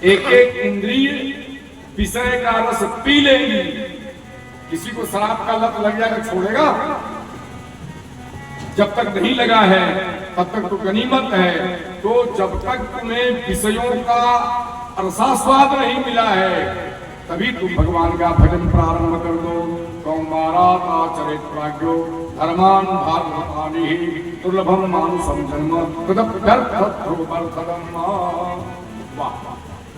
एक एक इंद्रिय विषय का रस पी लेगी। किसी को शराब का लत लग जाएगा, छोड़ेगा? जब तक नहीं लगा है तब तक तो गनीमत है। तो जब तक तुम्हें विषयों का रसास्वाद नहीं मिला है तभी तुम भगवान का भजन प्रारंभ कर दो। कौमारात आचरित प्राज्ञो धर्मान भागवतानि दुर्लभम मानुषम जन्म तदप्यर्थम। वाह,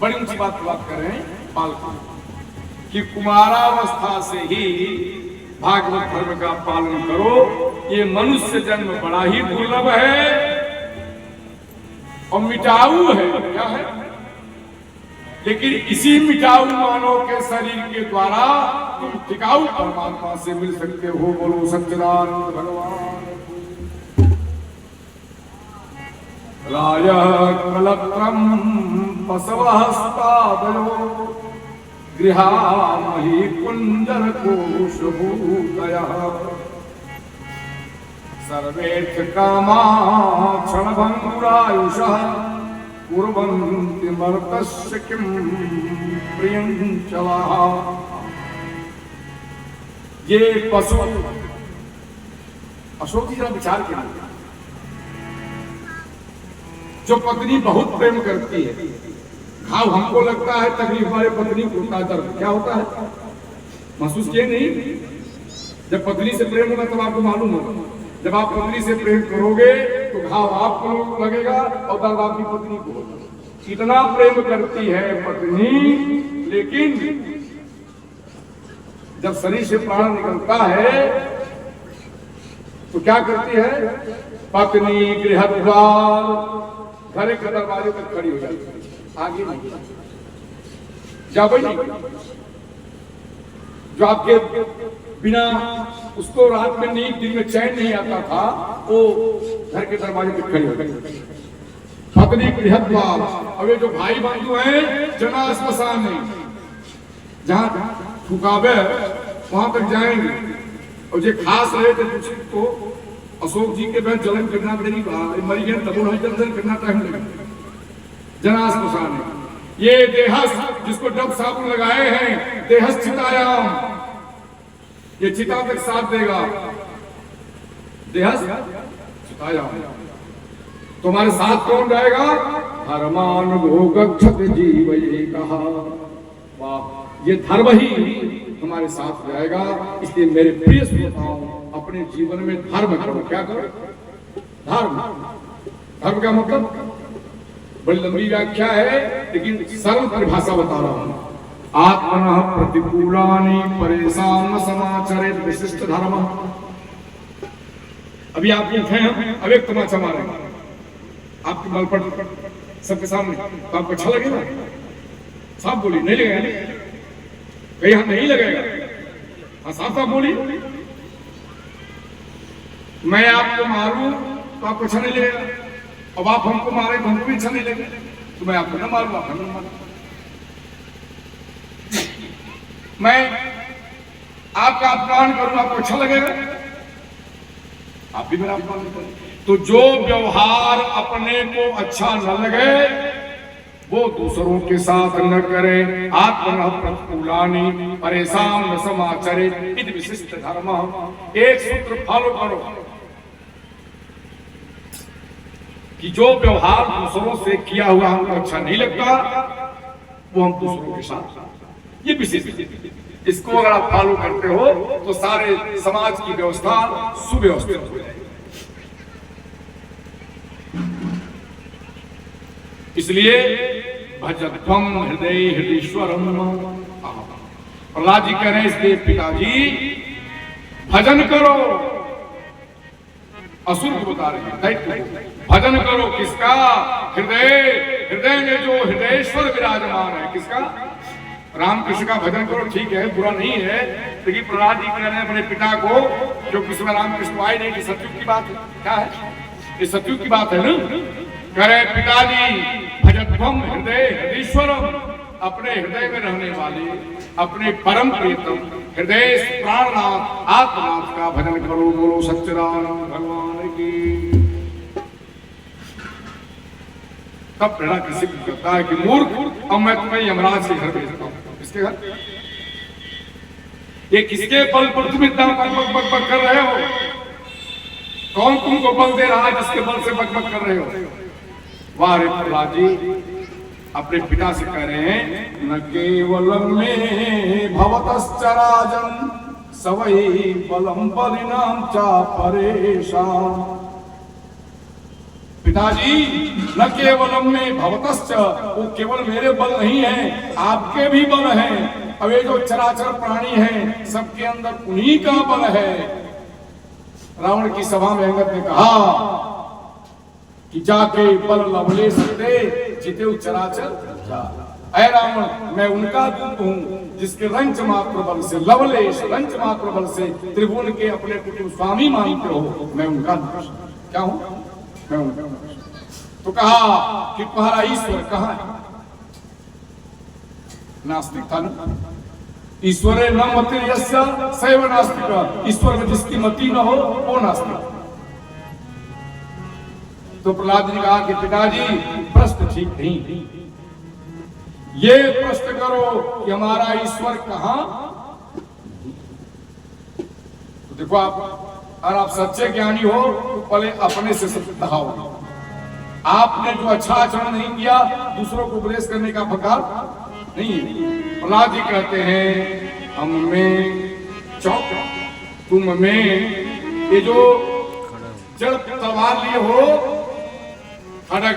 बड़ी ऊंची बात कर रहे हैं बालक कि कुमारावस्था से ही भागवत धर्म का पालन करो। ये मनुष्य जन्म बड़ा ही दुर्लभ है और मिटाऊ है। क्या है? लेकिन इसी मिटाऊ मानव के शरीर के द्वारा तुम टिकाऊ परमात्मा से मिल सकते हो। बोलो सच्चिदानंद भगवान। रायः कलत्रम बसवहस्तादयो गृहामहि कुंजर कोशभूतयः सर्वेथ कामा क्षणभंगुरायुषः कुर्वन्ति मर्तस्य किं प्रियं चलाः। ये पशु अशोक जी जरा विचार कीजिए। जो पत्नी बहुत प्रेम करती है, घाव हमको लगता है, तकलीफ हमारे पत्नी को होता है, दर्द क्या होता है महसूस किए नहीं? जब पत्नी से प्रेम होगा तब आपको मालूम होगा। जब आप पत्नी से प्रेम करोगे तो घाव आपको लगेगा और दर्द आपकी पत्नी को होगा। इतना प्रेम करती है पत्नी, लेकिन जब शरीर से प्राण निकलता है तो क्या करती है? पत्नी गृहद्वार घर के दरवाजे तक खड़ी हो जाती है, आगे नहीं जा नहीं। जो आपके बिना उसको रात में नींद, दिन में चैन नहीं आता था, वो घर के दरवाजे पे खड़ी हो गई। पत्नी गृहद्वार। अब ये जो भाई बंधु हैं जना स्मशान नहीं, जहां फुकावे वहां तक जाएंगे। और जो खास रहे थे तो अशोक जी के बहन जलन करना देनी मरी गए तब जलन करना टाइम लगा। जना स्मशान है ये देहस, जिसको डब साबुन लगाए हैं, देहस चितायाम, ये चिता तक साथ देगा। देहस चितायाम तुम्हारे साथ कौन रहेगा? धर्मान भोगक्षत जीव ये कहा। वाह, ये धर्म ही तुम्हारे साथ रहेगा। इसलिए मेरे प्रिय श्रोताओं, अपने जीवन में धर्म करो। क्या करो? धर्म। धर्म का मतलब बड़ी लंबी व्याख्या है, लेकिन सरल परिभाषा बता रहा हूं। आत्मनः प्रतिकूलानि परेशान समाचरित विशिष्ट धर्म। अभी आप उठे हैं, अब एक तमाचा मारेंगे आपके मल पर सबके सामने, तो आपको अच्छा लगेगा? साफ बोलिए, नहीं लगेगा? कहीं हम नहीं लगेगा? हाँ, साफ साफ बोलिए। मैं आपको मारूं तो आपको अच्छा नहीं लगेगा, अब आप हमको मारे तो हमको भी अच्छा नहीं लगेगा। तो मैं आपको न मारूं, आप हमें न मारूं। मैं आपका अपमान करूं, आपको अच्छा लगेगा? आप भी मेरा अपमान करें। तो जो व्यवहार अपने को अच्छा न लगे वो दूसरों के साथ न करे। आत्मनः प्रतिकूलानि परेशान न समाचरित इति विशिष्ट धर्म। एक सूत्र फॉलो करो कि जो व्यवहार दूसरों से किया हुआ हमको अच्छा नहीं लगता वो हम दूसरों के साथ, ये विशेष। इसको अगर आप फॉलो करते हो तो सारे समाज की व्यवस्था सुव्यवस्थित हो जाएगी। इसलिए भजत्वम हृदय हृदयेश्वरम। प्रहलाद जी कह रहे हैं इसलिए पिताजी भजन करो। असुर को बता रहे हैं भजन करो। किसका? हृदय। हृदय में जो हृदयेश्वर विराजमान है, किसका? रामकृष्ण का भजन करो। ठीक है, बुरा नहीं है, लेकिन प्रहलाद जी कह रहे हैं अपने पिता को, जो किसी में रामकृष्ण आए नहीं, कि सतयुग की बात है। क्या है ये? सतयुग की बात है ना। कह रहे पिताजी भजत्वम हृदय हृदयेश्वरम। अपने हृदय में रहने वाले अपने परम प्रियतम हृदय प्राणनाथ आत्मनाथ का भजन करो। बोलो सच्चिदानंद भगवान की। तब हिरण्यकशिपु कहता है कि मूर्ख, अब मैं तुम्हें यमराज के घर भेजता हूँ। किसके घर? ये किसके बल पर तुम इतना बक कर रहे हो? कौन तुमको बल दे रहा है जिसके बल से बक कर रहे हो? वाह रे प्रहलाद जी अपने पिता से कह रहे हैं, न केवलम में भवतश्चराजन सवै बलम बलिनाम चा परेशान। पिताजी न केवलम में भवतश्च, वो केवल मेरे बल नहीं है, आपके भी बल हैं। अब ये जो चराचर प्राणी हैं सबके अंदर उन्हीं का बल है। रावण की सभा में अंगद ने कहा कि जाके बल लवलेश दे जिते चराचर। ऐ रावण मैं उनका दूत हूँ जिसके रंच मात्र बल से, लवलेश रंच मात्र बल से त्रिभुवन के अपने कुटुंब स्वामी मानते हो, मैं उनका दूत क्या हूँ? मैं उनका। तो कहा कि तुम्हारा ईश्वर कहाँ है? नास्तिक था ना। ईश्वरे न मति यस्य सैव नास्तिक, ईश्वर में जिसकी मति न हो वो नास्तिक। तो प्रहलाद ने कहा कि पिताजी प्रश्न ठीक नहीं, ये प्रश्न करो कि हमारा ईश्वर कहाँ। तो देखो अगर आप सच्चे ज्ञानी हो तो पहले अपने से सिद्धाओ। आपने जो अच्छा आचरण नहीं किया दूसरों को उपदेश करने का अधिकार नहीं है। प्रहलाद जी कहते हैं हम में चौक, तुम में ये जो जड़ तलवार लिए हो, खड़ग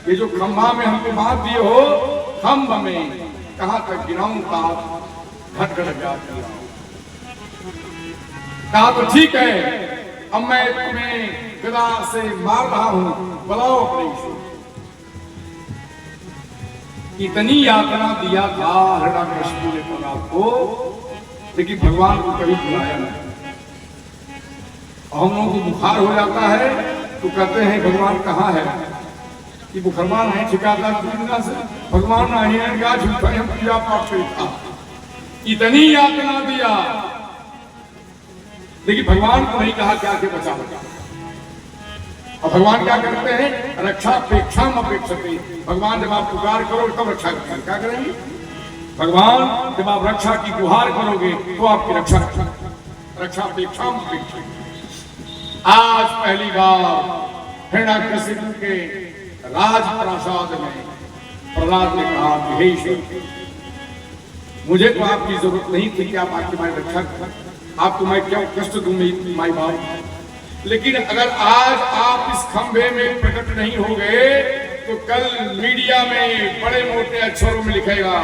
ये जो खंभा में हमको बांध दिए हो, खंभ में कहां तक गिराऊं का घट घट जाती। कहा तो ठीक है, अब मैं तुम्हें गदा से मार रहा हूं, बुलाओ अपने ईश्वर। इतनी यातना दिया था हिरण्यकशिपु ने प्रहलाद को, लेकिन भगवान को कभी बुलाया नहीं। हम लोगों को बुखार हो जाता है तो कहते हैं भगवान कहाँ है, कि भगवान है ठिकादार से, भगवान नहीं है क्या झूठा हम पूजा पाठ करता। इतनी यातना दिया लेकिन भगवान को नहीं कहा क्या के बचा बचा। और भगवान क्या करते हैं? रक्षा अपेक्षा अपेक्षते। भगवान जब आप पुकार करो तब रक्षा करते। क्या करेंगे? भगवान जब आप रक्षा की गुहार करोगे तो आपकी रक्षा रक्षा अपेक्षा अपेक्षा। आज पहली बार हिरण्यकशिपु के राजप्रासाद में प्रहलाद ने कहा कि हे ईश्वर, मुझे तो आपकी जरूरत नहीं थी कि आप आपकी हमारी रक्षा करें, आपको मैं क्या कष्ट दूं माई बाप, लेकिन अगर आज आप इस खंभे में प्रकट नहीं हो गए तो कल मीडिया में बड़े मोटे अक्षरों में लिखेगा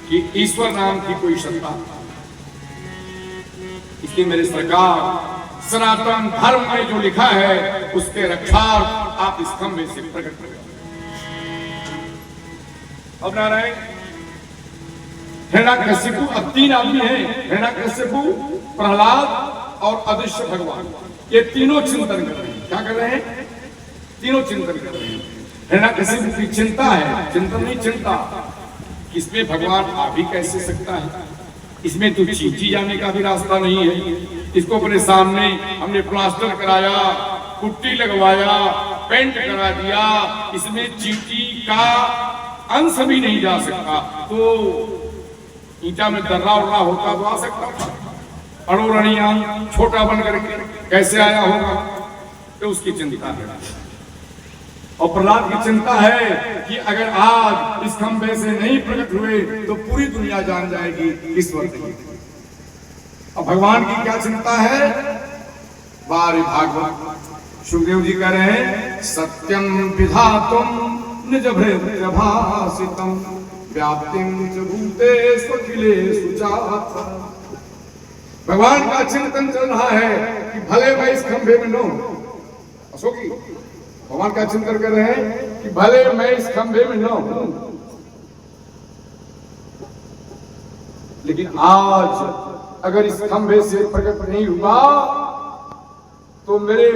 कि ईश्वर नाम की कोई सत्ता। इसलिए मेरे सरकार सनातन धर्म में जो लिखा है उसके रक्षार्थ आप इस खंभे से प्रकट करें। अब नारायण हिरण्यकशिपु अब 3 आदमी हैं, हिरण्यकशिपु, प्रहलाद और अदृश्य भगवान। ये तीनों चिंतन कर रहे हैं। क्या कर रहे हैं? तीनों चिंतन कर रहे हैं। हिरण्यकशिपु की चिंता है, चिंतन नहीं चिंता, इसमें भगवान आ भी कैसे सकता है, इसमें तो चींटी जाने का भी रास्ता नहीं है। इसको अपने सामने हमने प्लास्टर कराया, पुट्टी लगवाया, पेंट करा दिया, इसमें चींटी का अंश भी नहीं जा सकता। तो ईटा में दर्रा उर्रा होता तो आ सकता था, अड़ोरणिया छोटा बन करके कैसे आया होगा, तो उसकी चिंता है। और प्रहलाद की चिंता है कि अगर आज इस खंभे से नहीं प्रकट हुए तो पूरी दुनिया जान जाएगी ईश्वर नहीं। और भगवान की क्या चिंता है? बारे भागवत सुखदेव जी कह रहे हैं सत्यम विधातुम निज भासितम व्याप्तिम च भूतेषु अखिलेषु चात्। भगवान का चिंतन चल रहा है कि भले मैं इस खंभे में न हूं। अशोकी भगवान का चिंतन कर रहे हैं कि भले मैं इस खंभे में न हूं, लेकिन आज अगर इस खंभे से प्रकट नहीं हुआ तो मेरे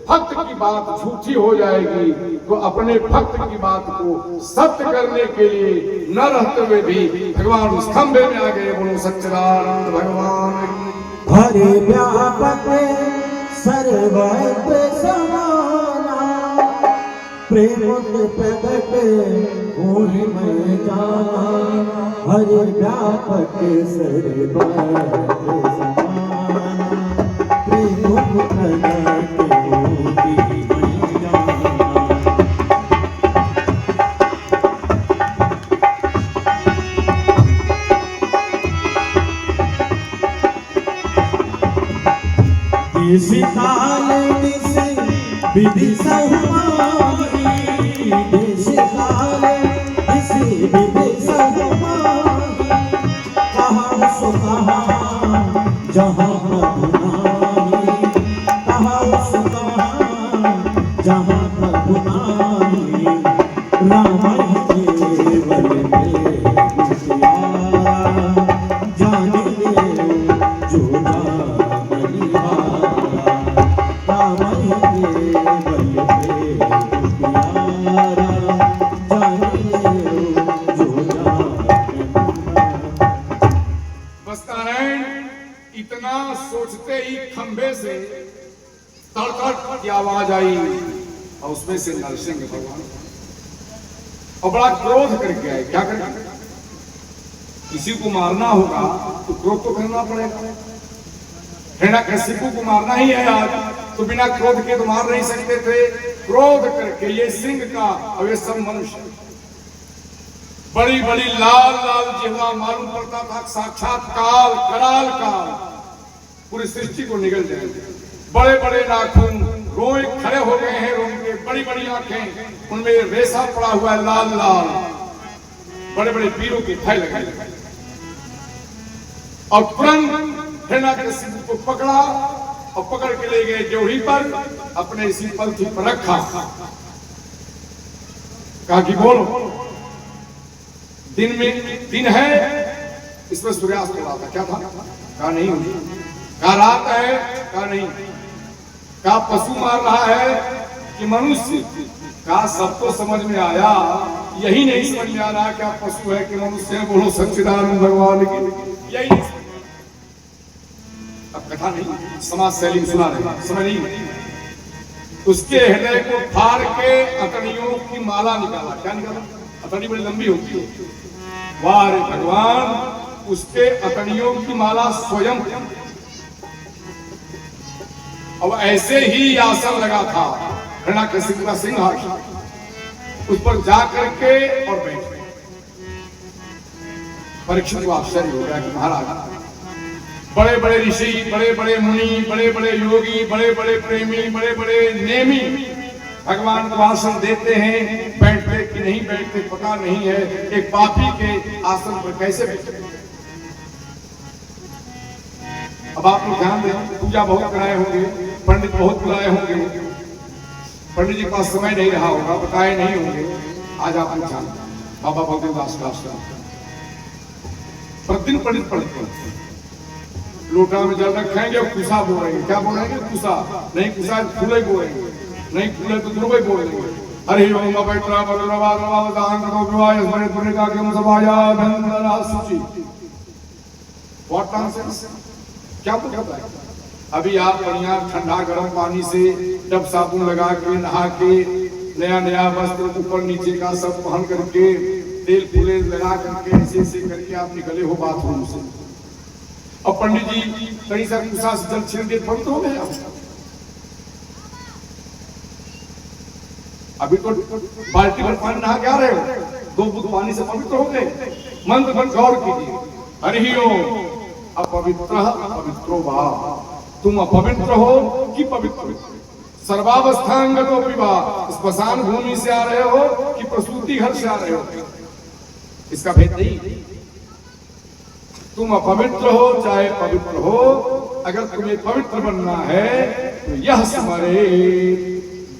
भक्त की बात झूठी हो जाएगी। तो अपने भक्त की बात को सत्य करने के लिए न रहते हुए भी भगवान उस खंभे में आ गए। बोलो सच्चिदानंद भगवान। हरे व्यापक सर्वत्र समाना प्रेम के प्रगटे मोहि मैं जाना, हरि व्यापक सर्वत्र समाना। प्रेम के प्रगटे मोहि मैं जाना। देश काल दिश विधि संहारी, देश काल दिश विधि संहारी। कहाँ सो कहाँ जहाँ प्रभु नामी, कहाँ सो कहाँ जहाँ प्रभु नामी। राम केवल प्रेम प्यारा, जान ले जो जान बलिहारा। राम केवल प्रेम प्यारा, जान ले जो जान बलिहारा। बस नारायण इतना सोचते ही खंभे से तड़तड़ की आवाज आई और उसमें से नरसिंह भगवान और बड़ा क्रोध करके आए। क्या करें, किसी को मारना होगा तो क्रोध तो करना पड़ेगा। हिरण्यकशिपु को मारना ही है आज, तो बिना क्रोध के तो मार नहीं सकते थे। क्रोध करके ये सिंह का और ये सब मनुष्य बड़ी बड़ी लाल लाल जिह्वा मालूम पड़ता था साक्षात काल कराल काल पूरी सृष्टि को निगल जाएंगे। बड़े बड़े नाखून, रोए खड़े हो गए हैं रोम के, बड़ी बड़ी आंखें, उनमें रेशा पड़ा हुआ है लाल लाल, बड़े बड़े वीरों के भय लगे। और तुरंत हिरण्यकशिपु को पकड़ा और पकड़ के ले गए जोड़ी पर, अपने इसी पलथी पर रखा। कहा कि बोलो दिन है, इसमें सूर्यास्त हो रहा था। क्या था? कहा नहीं। कहा रात है? कहा नहीं। कहा पशु मार रहा है कि मनुष्य? कहा सब तो समझ में आया, यही नहीं समझ में आ रहा क्या पशु है कि मनुष्य है। बोलो सच्चिदानंद भगवान की, यही नहीं। अब कथा नहीं, समाज शैली सुना रहे, समझ नहीं। उसके हृदय को फाड़ के अतड़ियों की माला निकाला। क्या निकाला? अतड़ी बड़ी लंबी होती है। वाह रे भगवान, उसके अतड़ियों की माला स्वयं। अब ऐसे ही आसन लगा था हिरण्यकशिपु का सिंहासन, उस पर जा करके और बैठे। परीक्षित को आश्चर्य हो गया कि महाराज बड़े बड़े ऋषि, बड़े बड़े मुनि, बड़े बड़े योगी, बड़े बड़े प्रेमी, बड़े बड़े नेमी भगवान को आसन देते हैं, बैठते कि नहीं बैठते पता नहीं है। एक पापी के आसन पर कैसे बैठते? अब आप लोग ध्यान दें, पूजा बहुत कराए होंगे, पंडित बहुत बुलाए होंगे, पंडित जी के पास समय नहीं रहा होगा, बताए नहीं होंगे। आज आप लोग जानते बाबा बलदेवदास का आश्रम प्रतिदिन पंडित पढ़ते, लोटा में जल रखेंगे और कुसा बोलेंगे। क्या बोलेंगे? कुसा नहीं, कुसा फूले बोलेंगे, नहीं फूले तो दुर्बे बोलेंगे। हरि ओम पवित्र भगवान को विवाह स्मृत पुण्यका के मुसवाया धनरा सूची। व्हाट नॉनसेंस, क्या बोलता है? अभी आप बढ़िया ठंडा गर्म पानी से जब साबुन लगा के नहा के नया नया वस्त्र ऊपर नीचे का सब पहन करके तेल फूले लगा करके ऐसे करके आप निकले हो बाथरूम से, और पंडित जी कहीं सा कुसा से जल छीन के पवित्र हो गए। अभी तो बाल्टी भर पानी नहा के आ रहे हो, 2 बूंद पानी से पवित्र हो गए। मंत्र पर गौर कीजिए, हरि ओम अपवित्र पवित्रो वा। तुम अपवित्र हो कि पवित्र? सर्वावस्थांगतो विवाह, स्मशान भूमि से आ रहे हो कि प्रसूति घर से आ रहे हो? इसका भेद नहीं। तुम अपवित्र हो चाहे पवित्र हो, अगर तुम्हें पवित्र बनना है तो यह स्मरे,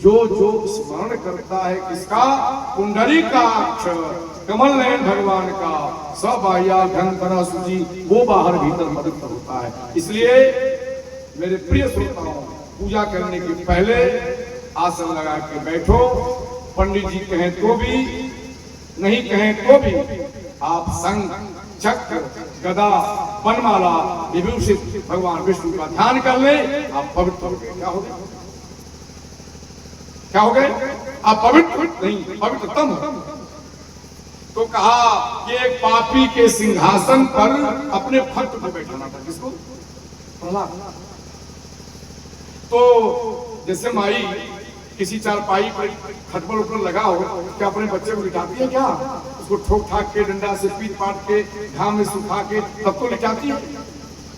जो जो स्मरण करता है किसका? पुंडरीकाक्ष कमल नयन भगवान का, सब आया घन सूची, वो बाहर भीतर पवित्र होता है। इसलिए मेरे प्रिय श्रोताओं, पूजा करने के पहले आसन लगा के बैठो। पंडित जी कहें तो भी, नहीं कहें तो भी आप संग चक्र गदा वनमाला विभूषित भगवान विष्णु का ध्यान कर ले, आप पवित्र हो गए। क्या हो गए? क्या हो गए? अपवित्र नहीं, पवित्रतम हो। तो कहा कि एक पापी के सिंहासन पर अपने भक्त को बैठाना था। किसको? प्रहलाद। तो जैसे माई किसी चारपाई पर खटबल ऊपर लगा हो, क्या अपने बच्चे को लिटाती है? क्या उसको ठोक ठाक के डंडा से पीट पाट के घाम में सुखा के तब तो लिटाती है।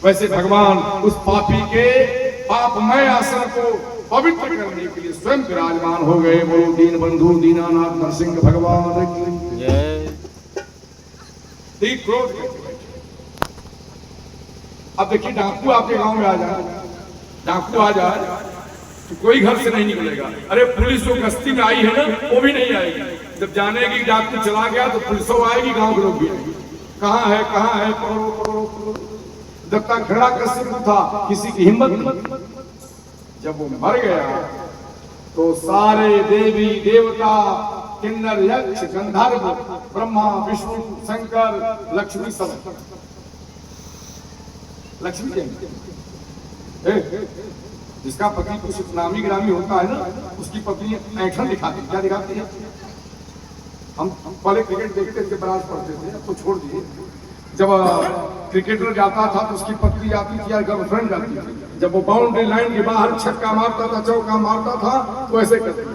वैसे भगवान उस पापी के पापमय आसन को पवित्र करने के लिए स्वयं विराजमान हो गए। बोलो दीन बंधु दीनानाथ नरसिंह भगवान की जय। क्रोध। अब देखिए डाकू आपके गांव में आ जाए, डाकू आ जाए तो कोई घर से नहीं निकलेगा। अरे पुलिस जो गश्ती में आई है ना, वो भी नहीं आएगी। जब जानेगी डाकू चला गया तो पुलिस आएगी, गांव के लोग भी आएंगे। कहाँ है पकड़ो पकड़ो पकड़ो। जब तक खड़ा कश्यप था किसी की हिम्मत नहीं। जब वो मर गया तो सारे देवी देवता किन्नर यक्ष गंधर्व ब्रह्मा विष्णु शंकर लक्ष्मी सब लक्ष्मी जयंती। जिसका पति कुछ नामी ग्रामी होता है ना, उसकी पत्नी ऐठन दिखाती। क्या दिखाती है? हम पहले क्रिकेट देखते थे, बरात पढ़ते थे, अब तो छोड़ दिए। जब क्रिकेटर जाता था तो उसकी पत्नी जाती थी या गर्लफ्रेंड जाती थी। जब वो बाउंड्री लाइन के बाहर छक्का मारता था, चौका मारता था, तो ऐसे करते थे।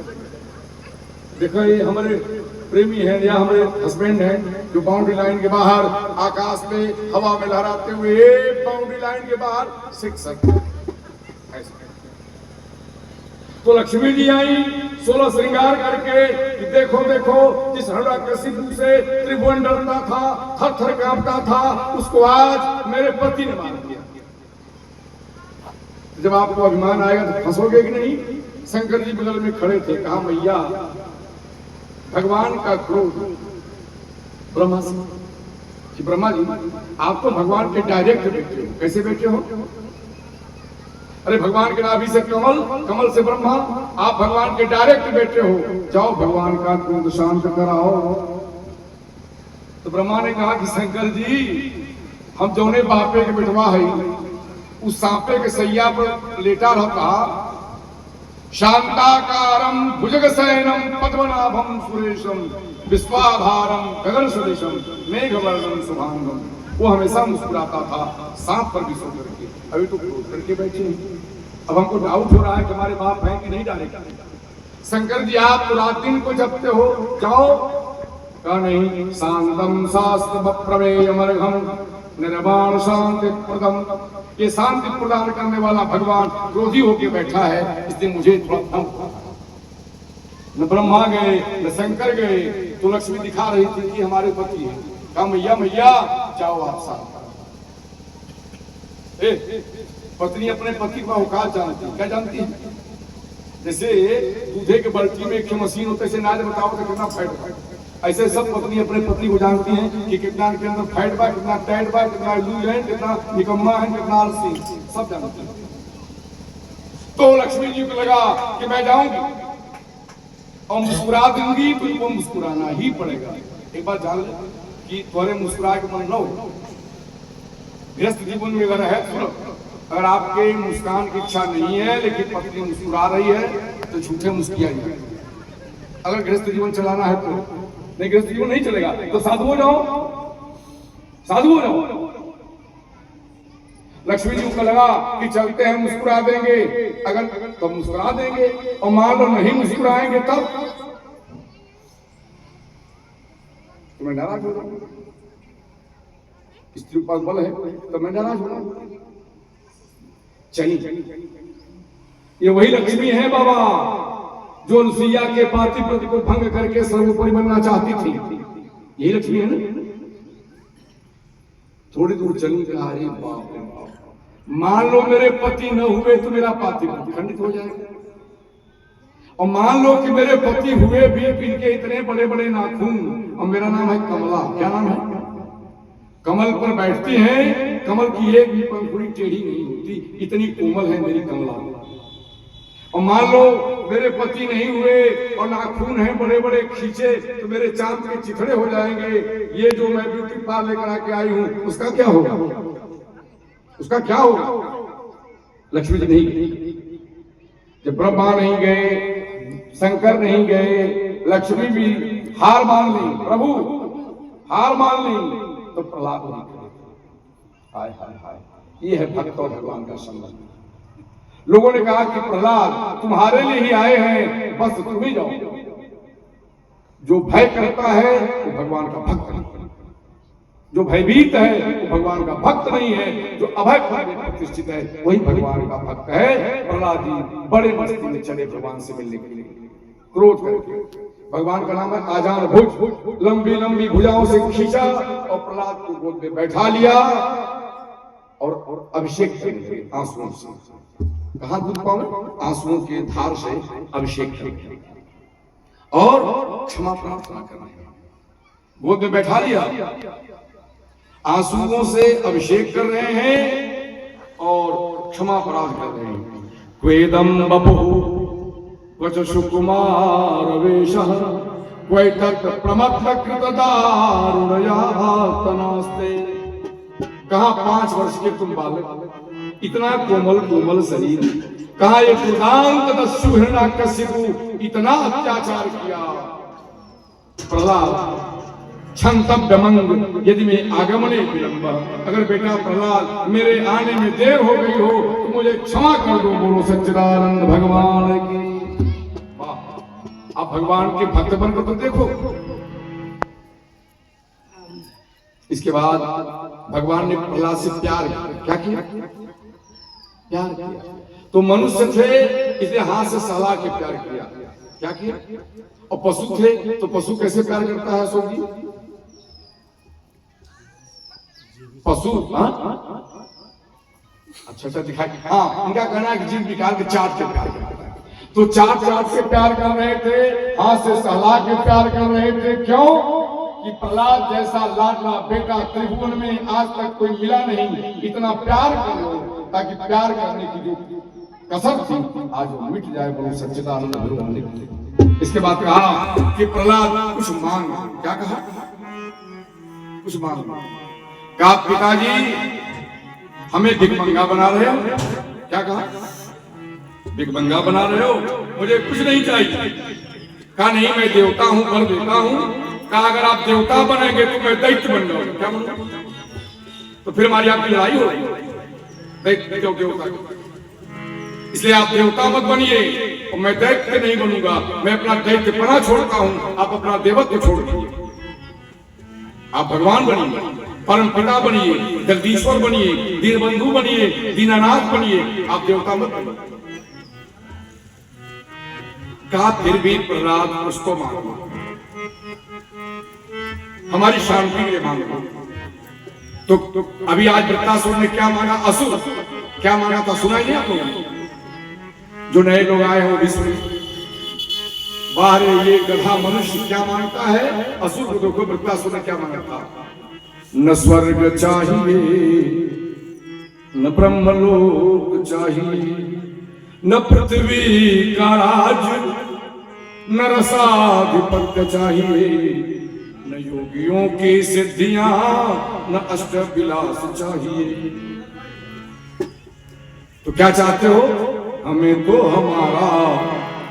देखो ये हमारे प्रेमी हैं या हमारे हस्बैंड हैं जो बाउंड्री लाइन के बाहर आकाश में हवा में लहराते हुए बाउंड्री लाइन के बाहर सिक्सर। तो लक्ष्मी जी आई 16 श्रृंगार करके कि देखो देखो जिस हिरण्यकशिपु से त्रिभुवन डरता था, थर थर कांपता था, उसको आज मेरे पति ने मार दिया। जब आपको अभिमान आएगा तो फंसोगे कि नहीं? शंकर जी बगल में खड़े थे, कहा मैया भगवान का क्रोध। ब्रह्मा जी, ब्रह्मा जी आप तो भगवान के डायरेक्ट बैठे हो। कैसे बैठे हो? अरे भगवान के नाभि से कमल, कमल से ब्रह्मा, आप भगवान के डायरेक्ट बैठे हो, जाओ भगवान का क्रोध शांत कराओ। तो ब्रह्मा ने कहा कि शंकर जी हम जौने बापे के बिटवा है, उस सांपे के सैया पर लेटा रहता, शांताकारम भुजगशयनम पद्मनाभम सुरेशम विश्वाधारम गगन सदृशम मेघवर्णम शुभांगम। वो हमेशा मुस्कुराता था, सांप पर भी सो करके। अभी तो क्रोध करके बैठे हैं। अब हमको डाउट हो रहा है कि हमारे बाप हैं कि नहीं डालेगा। शंकर जी आप तो रात दिन को जपते हो, जाओ। कहा नहीं, शांतम शास्त्र प्रमेयमर्घम निर्वाण शांति प्रदम। ये शांति प्रदान करने वाला भगवान क्रोधी होके बैठा है, इसलिए मुझे थोड़ा न ब्रह्मा गए न शंकर गए, तो लक्ष्मी दिखा रही थी कि हमारे पति हैं। कहा मैया मैया जाओ आप साथ। पत्नी अपने पति का औकात जानती है। क्या जानती है? जैसे दूधे के बल्टी में एक मशीन होता है, ऐसे नाज बताओ तो कितना फैट है, ऐसे सब पत्नी अपने पति को जानती हैं कि कितना के अंदर फैट बा, कितना टाइट बा, कितना लूज है, कितना निकम्मा है, कितना आलसी, सब जानती है। तो लक्ष्मी जी को लगा कि मैं जाऊंगी और मुस्कुरा दूंगी तो उनको मुस्कुराना ही पड़ेगा। एक बात जान ले कि तुम्हारे मुस्कुरा के मन न हो। गृहस्थ जीवन में अगर है, अगर आपके मुस्कान की इच्छा नहीं है लेकिन पत्नी मुस्कुरा रही है तो झूठे मुस्कुराइए। अगर गृहस्थ जीवन चलाना है तो, नहीं गृहस्थ जीवन नहीं चलेगा तो साधु हो जाओ, साधु हो जाओ। लक्ष्मी जी को लगा कि चलते हैं मुस्कुरा देंगे, अगर तो मुस्कुरा देंगे, और मान लो नहीं मुस्कुराएंगे तब तो मैं नाराज हो जाऊंगा। स्त्री के पास बल है तो मैं नाराज हो जाऊंगा। चलिए ये वही लक्ष्मी है बाबा जो अनुसुईया के पातिव्रत्य को भंग करके सर्वोपरि बनना चाहती थी। यही लक्ष्मी है ना। थोड़ी दूर चली, कहा अरे बाप रे बाप, मान लो मेरे पति न हुए तो मेरा पातिव्रत्य खंडित हो जाएगा, और मान लो कि मेरे पति हुए भी, इनके इतने बड़े बड़े नाखून, और मेरा नाम है कमला। क्या नाम है? कमल पर बैठती हैं, कमल की एक भी पंखुड़ी टेढ़ी नहीं होती, इतनी कोमल है मेरी कमला। और मान लो मेरे पति नहीं हुए और नाखून हैं बड़े बड़े खींचे, तो मेरे चांद के चिथड़े हो जाएंगे। ये जो मैं ब्यूटी पार्लर लेकर आके आई हूं, उसका क्या होगा? उसका क्या होगा? लक्ष्मी जी नहीं गई। जब ब्रह्मा नहीं गए, शंकर नहीं गए, लक्ष्मी भी हार मान ली, प्रभु हार मान ली, तो प्रहलाद नहीं गए। हाय हाय हाय, ये है भक्त और भगवान का संबंध। लोगों ने कहा कि प्रहलाद तुम्हारे लिए ही आए हैं, बस तुम ही जाओ। जो भय करता है वो भगवान का भक्त नहीं है, जो भयभीत है वो भगवान का भक्त नहीं है, जो अभय पद में प्रतिष्ठित है वही भगवान का भक्त है। प्रहलाद जी बड़े मस्ती में चले भगवान से मिलने के लिए, क्रोध करके। भगवान का नाम है आजान भुज, लंबी लंबी भुजाओं से खींचा और प्रहलाद को गोद में बैठा लिया और अभिषेक करने लगे आंसुओं से। कहा दूध पाओ, आंसुओं के धार से अभिषेक करने और क्षमा प्रार्थना करने, गोद में बैठा लिया, आंसुओं से अभिषेक कर रहे हैं और क्षमा प्रार्थना कर रहे हैं। क्वेदम बपु क्वच सुकुमार वेशः क्वैतत् प्रमत्त कृतदारुणया तनास्ते। कहा 5 वर्ष के तुम बालक, इतना कोमल कोमल शरीर, कहा ये कृतांत दस्यु हिरण्याकशिपु इतना अत्याचार किया। प्रहलाद क्षंतव्यमंग यदि में आगमने विलंब, अगर बेटा प्रहलाद मेरे आने में देर हो गई हो तो मुझे क्षमा कर दो। बोलो सच्चिदानंद भगवान की। आप भगवान के भक्त बनकर तो देखो। इसके बाद भगवान ने प्रहलाद से प्यार क्या किया? प्यार किया। तो मनुष्य थे इसलिए हाथ से सहला के प्यार किया। क्या किया? और पशु थे तो पशु कैसे प्यार करता है अशोक जी? पशु अच्छा दिखाई, हाँ उनका कहना है कि जीव निकाल के चाट के प्यार करता है। तो चाट से प्यार कर रहे थे, हाथ से सहला के प्यार कर रहे थे। क्यों? कि प्रहलाद जैसा लाडला बेटा त्रिभुवन में आज तक कोई मिला नहीं, इतना प्यार करो ताकि प्यार करने की जो कसर थी आज वो मिट जाए। बोलो सच्चिदानंद भगवान ने। इसके बाद कहा कि प्रहलाद कुछ मांग। क्या कहा? कुछ मांग। कहा पिताजी हमें भिखमंगा बना रहे हो। क्या कहा? भिखमंगा बना रहे हो, मुझे कुछ नहीं चाहिए। कहा नहीं मैं देवता हूं, वर देता हूं। कहा अगर आप देवता बनेंगे तो मैं दैत्य बन जाऊंगा। क्या बनूंगा? तो फिर हमारी आपकी लड़ाई होगी। दैत्य क्यों देवता? इसलिए आप देवता मत बनिए और मैं दैत्य नहीं बनूंगा। मैं अपना दैत्यपना छोड़ता हूं, आप अपना देवत्व छोड़ दीजिए। आप भगवान बनिए, परम पिता बनिए, जगदीश्वर बनिए, दीनबंधु बनिए, दीनानाथ बनिए, आप देवता मत बनिए। कहा फिर भी प्रहलाद उसको मांगो, हमारी शांति के लिए मांगो। तो अभी आज वृत्तासुर ने क्या मांगा? असुर क्या मांगा था सुनाई नहीं आपको? जो नए लोग आए हो विश्व बाहर ये गधा मनुष्य क्या मांगता है? असुर को देखो वृत्तासुर ने क्या मांगा था। न स्वर्ग चाहिए न ब्रह्मलोक चाहिए, न पृथ्वी का राज न रसाधिपत्य चाहिए, न योगियों की सिद्धियां न अष्टविलास चाहिए। तो क्या चाहते हो? हमें तो हमारा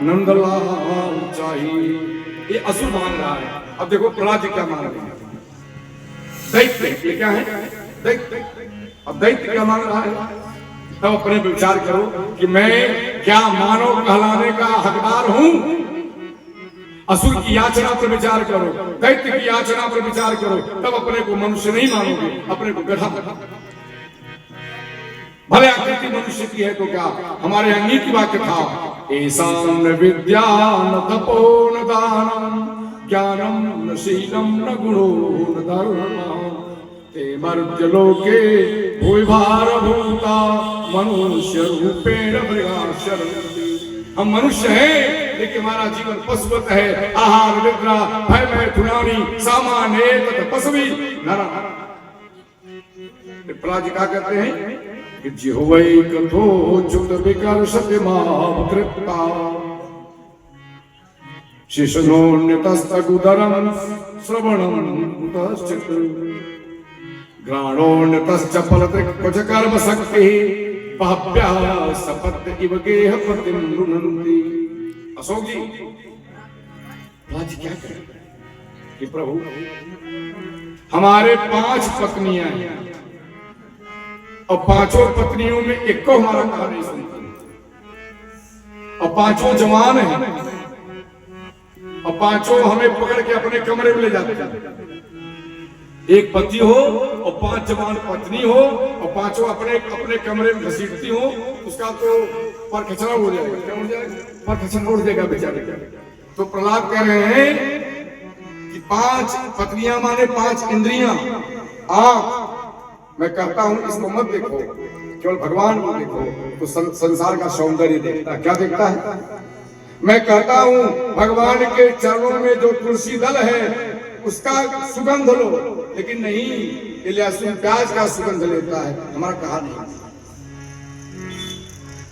नंदलाल चाहिए। ये असुर मांग रहा है। अब देखो प्रहलाद क्या मांग रहे हैं? दैत्य। ये क्या है? दैत्य। अब दैत्य क्या मांग रहा है? तब अपने विचार करो कि मैं क्या मानव कहलाने का हकदार हूं? असुर की याचना पर विचार करो, दैत्य की याचना पर विचार करो, तब अपने को मनुष्य नहीं मानोगे, अपने को गधा। भले आकृति मनुष्य की है तो क्या? हमारे अंगी की वाक्य था ऐसान न विद्या न तपो न दानम ज्ञानम न शीलम न गुणो न धर्म ते मर्त्य लोके भूभार भूता मनुष्य रूपेण मृगाशरन्ति। हम मनुष्य हैं लेकिन हमारा जीवन पशुवत है। आहार निद्रा भय में थुनानी सामान्य तथा पशुवी नरा। प्रहलाद जी क्या कहते हैं कि जिह्वै कथोच्युत विकर्षति मां कृत्ता शिशनोन्यतस्तगुदरं श्रवणं तश्चित् घ्राणोन्यतश्च फलदृक् कर्म शक्तिः पहभ्यः सपत्य इव गेह पतिं रुनन्ति। अशोक जी आज क्या करें कि प्रभु हमारे 5 पत्नियां हैं और 5 पत्नियों में एक को हमारा कहा नहीं सुनती और 5 जवान हैं और 5 हमें पकड़ के अपने कमरे में ले जाते हैं। एक पति हो और 5 जवान पत्नी हो और 5 अपने अपने कमरे में घसीटती हो, उसका तो पर खचरा हो जाएगा। क्या हो जाएगा? पर खचरा उड़ जाएगा बेचारे का। तो प्रहलाद कह रहे हैं कि 5 पत्नियां माने 5 इंद्रियां। मैं कहता हूं इसको मत देखो, केवल भगवान को देखो तो संसार का सौंदर्य देखता है। क्या देखता है? मैं कहता हूं भगवान के चरणों में जो तुलसी दल है उसका सुगंध लो, लेकिन नहीं, ये लहसुन प्याज का सुगंध लेता है। हमारा कहा नहीं।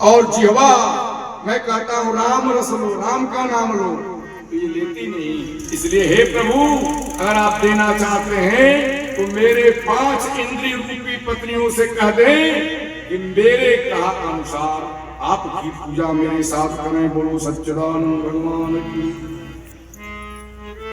और जिह्वा, मैं कहता हूं राम रस लो, राम का नाम लो, तो ये लेती नहीं। इसलिए हे प्रभु, अगर आप देना चाहते हैं तो मेरे 5 इंद्रिय रूपी पत्नियों से कह दें कि मेरे कहा अनुसार आपकी पूजा मेरे साथ करें। बोलो सच्चिदानंद भगवान की।